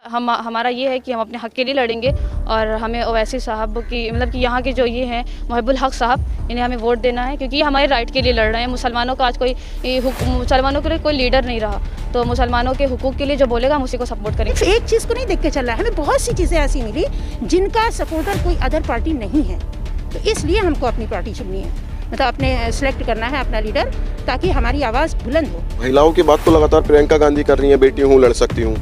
हमारा ये है कि हम अपने हक़ के लिए लड़ेंगे और हमें ओवैसी साहब की मतलब कि यहाँ के जो ये हैं मुहिबुल हक साहब, इन्हें हमें वोट देना है क्योंकि ये हमारे राइट के लिए लड़ रहे हैं। मुसलमानों का आज मुसलमानों के लिए कोई लीडर नहीं रहा, तो मुसलमानों के हुकूक के लिए जो बोलेगा हम उसी को सपोर्ट करेंगे। एक चीज़ को नहीं देख के चल रहा है, हमें बहुत सी चीज़ें ऐसी मिली जिनका सपोर्टर कोई अदर पार्टी नहीं है, तो इसलिए हमको अपनी पार्टी चुननी है, मतलब अपने सेलेक्ट करना है अपना लीडर, ताकि हमारी आवाज़ बुलंद हो। महिलाओं की बात तो लगातार प्रियंका गांधी कर रही है, बेटी हूँ, लड़ सकती हूँ,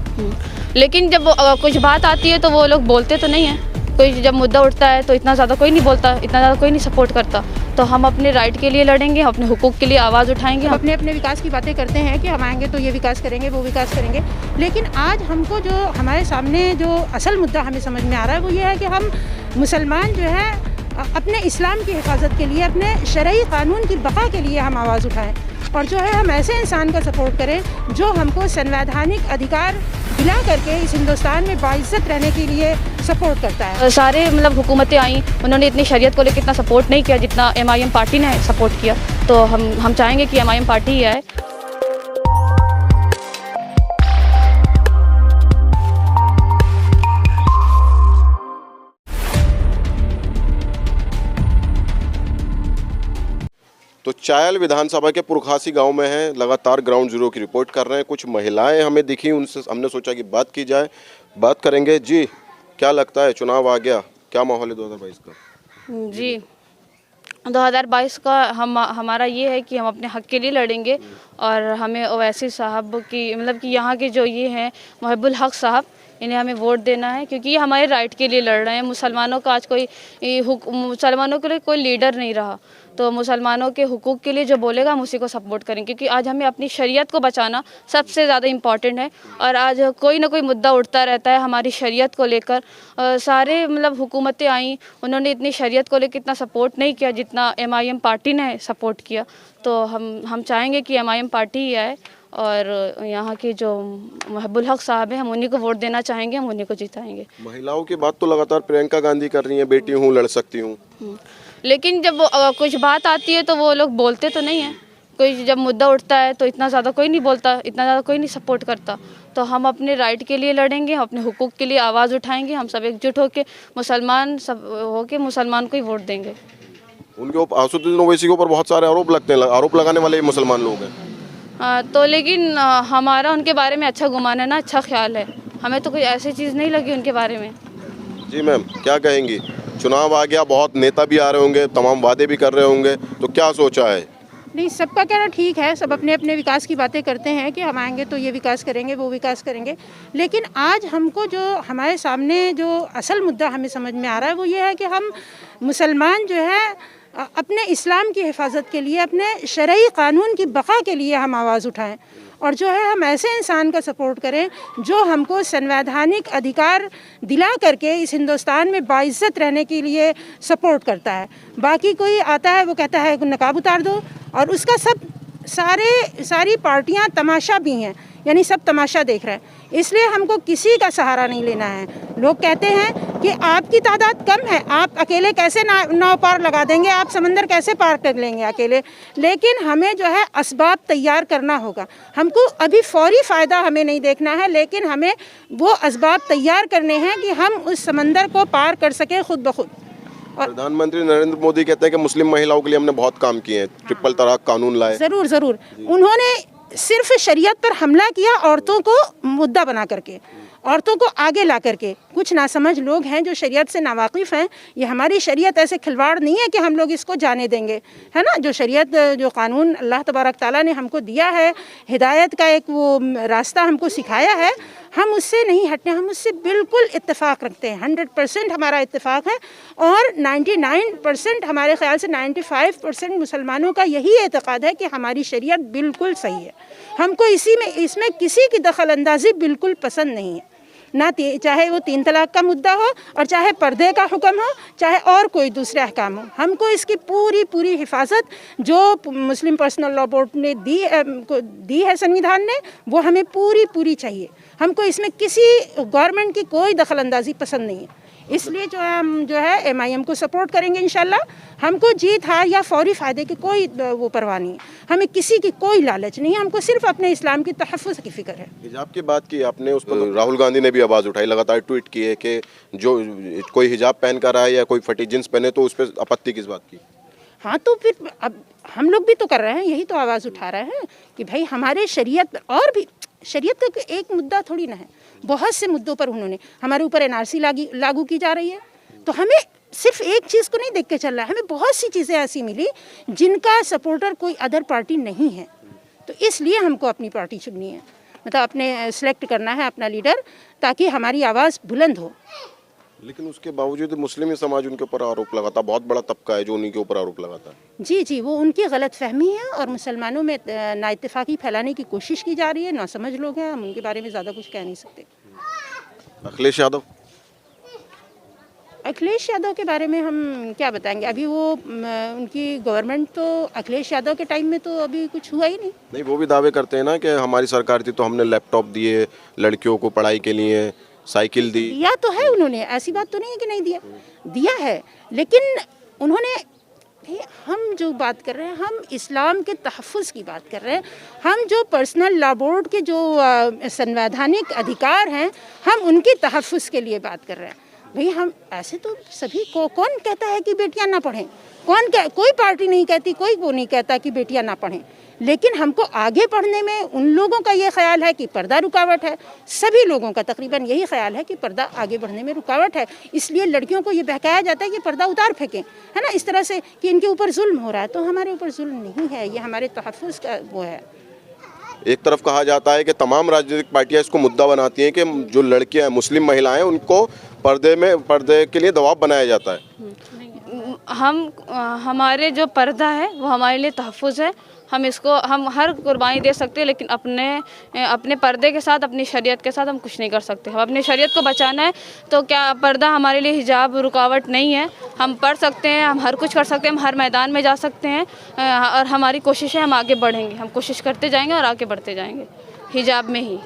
लेकिन जब कुछ बात आती है तो वो लोग बोलते तो नहीं हैं। कोई जब मुद्दा उठता है तो इतना ज़्यादा कोई नहीं बोलता, इतना ज़्यादा कोई नहीं सपोर्ट करता। तो हम अपने राइट के लिए लड़ेंगे, अपने हुकूक के लिए आवाज़ उठाएंगे। हम अपने विकास की बातें करते हैं कि हम आएंगे तो ये विकास करेंगे, वो विकास करेंगे, लेकिन आज हमको जो हमारे सामने जो असल मुद्दा हमें समझ में आ रहा है वो ये है कि हम मुसलमान जो है अपने इस्लाम की हिफाजत के लिए, अपने शरई कानून की बका के लिए हम आवाज़ उठाएं और जो है हम ऐसे इंसान का सपोर्ट करें जो हमको संवैधानिक अधिकार दिला करके इस हिंदुस्तान में बाइज्जत रहने के लिए सपोर्ट करता है। सारे मतलब हुकूमतें आई, उन्होंने इतनी शरीयत को लेकर इतना सपोर्ट नहीं किया जितना MIM पार्टी ने सपोर्ट किया, तो हम चाहेंगे कि MIM पार्टी ही आए। तो चायल विधानसभा के पुरखासी गांव में हैं, लगातार ग्राउंड जीरो की रिपोर्ट कर रहे हैं। कुछ महिलाएं हमें दिखी, उनसे हमने सोचा कि बात की जाए, बात करेंगे। जी, क्या लगता है, चुनाव आ गया, क्या माहौल है 2022 का? जी, 2022 का हमारा ये है कि हम अपने हक़ के लिए लड़ेंगे और हमें ओवैसी साहब की मतलब कि यहाँ के जो ये हैं मुहिबुल हक साहब, इन्हें हमें वोट देना है क्योंकि ये हमारे राइट के लिए लड़ रहे हैं। मुसलमानों का आज मुसलमानों के लिए कोई लीडर नहीं रहा, तो मुसलमानों के हुकूक के लिए जो बोलेगा हम उसी को सपोर्ट करेंगे क्योंकि आज हमें अपनी शरीयत को बचाना सबसे ज़्यादा इम्पॉर्टेंट है। और आज कोई ना कोई मुद्दा उठता रहता है हमारी शरीयत को लेकर। सारे मतलब हुकूमतें आई, उन्होंने इतनी शरीयत को लेकर इतना सपोर्ट नहीं किया जितना MIM पार्टी ने सपोर्ट किया, तो हम चाहेंगे कि MIM पार्टी ही आए और यहाँ के जो मुहिबुल हक साहब हैं हम उन्हीं को वोट देना चाहेंगे, हम उन्हीं को जिताएंगे। महिलाओं की बात तो लगातार प्रियंका गांधी कर रही है, बेटी हूँ, लड़ सकती हूँ, लेकिन जब कुछ बात आती है तो वो लोग बोलते तो नहीं हैं। कोई जब मुद्दा उठता है तो इतना ज़्यादा कोई नहीं बोलता, इतना ज़्यादा कोई नहीं सपोर्ट करता। तो हम अपने राइट के लिए लड़ेंगे, अपने हुकूक के लिए आवाज़ उठाएंगे। हम सब एकजुट होकर मुसलमान को ही वोट देंगे। उनके ऊपर असदुद्दीन ओवैसी के ऊपर बहुत सारे आरोप लगते हैं, आरोप लगाने वाले मुसलमान लोग हैं। तो लेकिन हमारा उनके बारे में अच्छा गुमान है ना, अच्छा ख्याल है, हमें तो कोई ऐसी चीज़ नहीं लगी उनके बारे में। जी मैम, क्या कहेंगी? चुनाव आ गया, बहुत नेता भी आ रहे होंगे, तमाम वादे भी कर रहे होंगे, तो क्या सोचा है? नहीं, सबका कहना ठीक है, सब अपने अपने विकास की बातें करते हैं कि हम आएंगे तो ये विकास करेंगे, वो विकास करेंगे, लेकिन आज हमको जो हमारे सामने जो असल मुद्दा हमें समझ में आ रहा है वो ये है कि हम मुसलमान जो है अपने इस्लाम की हिफाजत के लिए, अपने शरई कानून की बका के लिए हम आवाज़ उठाएं और जो है हम ऐसे इंसान का सपोर्ट करें जो हमको संवैधानिक अधिकार दिला करके इस हिंदुस्तान में बाइज्जत रहने के लिए सपोर्ट करता है। बाकी कोई आता है वो कहता है नकाब उतार दो, और उसका सारी पार्टियां तमाशा भी हैं, यानी सब तमाशा देख रहे हैं। इसलिए हमको किसी का सहारा नहीं लेना है। लोग कहते हैं कि आपकी तादाद कम है, आप अकेले कैसे नाव पार लगा देंगे, आप समंदर कैसे पार कर लेंगे अकेले, लेकिन हमें जो है असबाब तैयार करना होगा। हमको अभी फौरी फ़ायदा हमें नहीं देखना है, लेकिन हमें वो असबाब तैयार करने हैं कि हम उस समंदर को पार कर सकें खुद ब खुद। और प्रधानमंत्री नरेंद्र मोदी कहते हैं कि मुस्लिम महिलाओं के लिए हमने बहुत काम किए हैं, ट्रिपल तलाक कानून लाए। ज़रूर उन्होंने सिर्फ शरीयत पर हमला किया, औरतों को मुद्दा बना करके, औरतों को आगे ला करके। कुछ नासमझ लोग हैं जो शरीयत से नावाकिफ़ हैं। ये हमारी शरीयत ऐसे खिलवाड़ नहीं है कि हम लोग इसको जाने देंगे, है ना। जो शरीयत, जो कानून अल्लाह तबारक ताला ने हमको दिया है, हिदायत का एक वो रास्ता हमको सिखाया है, हम उससे नहीं हटने, हम उससे बिल्कुल इत्तेफाक रखते हैं। 100% हमारा इत्तेफाक है और 99% हमारे ख्याल से 95% मुसलमानों का यही एतक़ाद है कि हमारी शरीयत बिल्कुल सही है। हमको इसमें किसी की दखल अंदाजी बिल्कुल पसंद नहीं है, ना चाहे वो 3 तलाक का मुद्दा हो और चाहे पर्दे का हुक्म हो, चाहे और कोई दूसरे अहकाम हो। हमको इसकी पूरी हिफाजत जो मुस्लिम पर्सनल लॉ बोर्ड ने दी है संविधान ने, वो हमें पूरी चाहिए। हमको इसमें किसी गवर्नमेंट की कोई दखल अंदाजी पसंद नहीं है। इसलिए जो है हम जो है MIM को सपोर्ट करेंगे इंशाल्लाह। हमको जीत हार या फौरी फ़ायदे की कोई वो परवाह नहीं है, हमें किसी की कोई लालच नहीं है, हमको सिर्फ अपने इस्लाम की तहफ़्फ़ुज़ की फ़िक्र है। हिजाब की बात की आपने, उस पर राहुल गांधी ने भी आवाज़ उठाई, लगातार ट्वीट किए कि जो कोई हिजाब पहन कर आए या कोई फटी जींस पहने तो उस पर आपत्ति किस बात की? हाँ, तो फिर अब हम लोग भी तो कर रहे हैं, यही तो आवाज़ उठा रहे हैं कि भाई हमारे शरीयत, और भी शरीयत का एक मुद्दा थोड़ी ना है, बहुत से मुद्दों पर उन्होंने हमारे ऊपर NRC लागू की जा रही है। तो हमें सिर्फ एक चीज़ को नहीं देख के चल रहा है, हमें बहुत सी चीज़ें ऐसी मिली जिनका सपोर्टर कोई अदर पार्टी नहीं है। तो इसलिए हमको अपनी पार्टी चुननी है, मतलब अपने सेलेक्ट करना है अपना लीडर, ताकि हमारी आवाज़ बुलंद हो। लेकिन उसके बावजूद मुस्लिम समाज उनके ऊपर आरोप लगाता, बहुत बड़ा तबका है जो उन्हीं के ऊपर आरोप लगाता है। जी, वो उनकी गलत फहमी है और मुसलमानों में नाइत्तेफाकी फैलाने की कोशिश की जा रही है, नासमझ लोग हैं, हम उनके बारे में ज़्यादा कुछ कह नहीं सकते। अखिलेश यादव? अखिलेश यादव के बारे में हम क्या बताएंगे, अभी वो उनकी गवर्नमेंट तो अखिलेश यादव के टाइम में तो अभी कुछ हुआ ही नहीं। वो भी दावे करते हैं ना कि हमारी सरकार थी तो हमने लैपटॉप दिए लड़कियों को पढ़ाई के लिए, साइकिल दी। दिया तो है उन्होंने, ऐसी बात तो नहीं है कि नहीं दिया है, लेकिन उन्होंने, हम जो बात कर रहे हैं हम इस्लाम के तहफ़्फ़ुज़ की बात कर रहे हैं, हम जो पर्सनल लॉ बोर्ड के जो संवैधानिक अधिकार हैं हम उनके तहफ़्फ़ुज़ के लिए बात कर रहे हैं। भाई हम ऐसे तो सभी को, कौन कहता है कि बेटियां ना पढ़ें, कोई पार्टी नहीं कहती, कोई वो नहीं कहता कि बेटियां ना पढ़ें, लेकिन हमको आगे बढ़ने में उन लोगों का ये ख्याल है कि पर्दा रुकावट है। सभी लोगों का तकरीबन यही ख्याल है कि पर्दा आगे बढ़ने में रुकावट है, इसलिए लड़कियों को ये बहकाया जाता है कि पर्दा उतार फेंकें, है ना, इस तरह से कि इनके ऊपर जुल्म हो रहा है। तो हमारे ऊपर जुल्म नहीं है, ये हमारे तहफ़्फ़ुज़ का वो है। एक तरफ कहा जाता है कि तमाम राजनीतिक पार्टियां इसको मुद्दा बनाती हैं कि जो लड़कियां हैं, मुस्लिम महिलाएं, उनको पर्दे के लिए दबाव बनाया जाता है। हमारे जो पर्दा है वो हमारे लिए तहफ़्फ़ुज़ है, हम हर कुर्बानी दे सकते हैं, लेकिन अपने पर्दे के साथ, अपनी शरीयत के साथ हम कुछ नहीं कर सकते। हम अपनी शरीयत को बचाना है तो क्या पर्दा हमारे लिए हिजाब रुकावट नहीं है, हम पढ़ सकते हैं, हम हर कुछ कर सकते हैं, हम हर मैदान में जा सकते हैं, और हमारी कोशिश है हम आगे बढ़ेंगे, हम कोशिश करते जाएंगे और आगे बढ़ते जाएंगे हिजाब में ही।